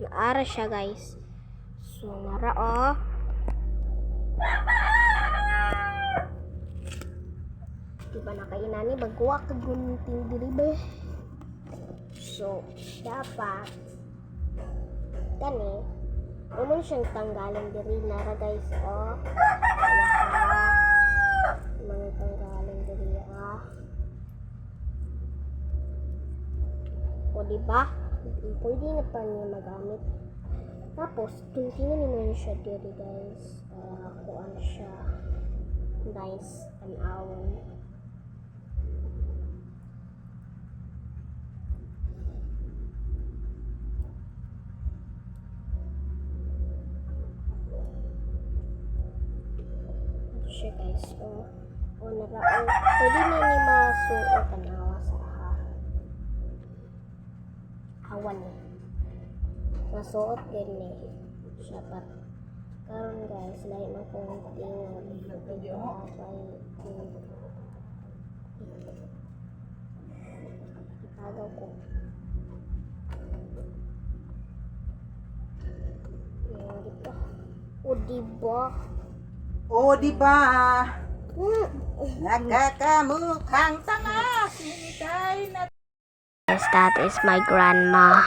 Naara siya guys. So nara oh. Diba nakainani bagwa ka gunting diri ba? So dapat kani umon siyang tanggalin diri nara guys oh. Mga tanggalin diri ah. O diba? Pwede na pa niya magamit. Tapos, tingnan niyo siya dito guys. Kuan siya. Nice and awon. Ito siya guys. Narao. Pwede na ni masuot ang awa sa awan eh. Masuot din eh. Siya pa. Karon guys, lahat ng konting ipagaw ko. Yan dito. O diba? Nakakamukhang tanga. Sinitay na. Yes, that is my grandma.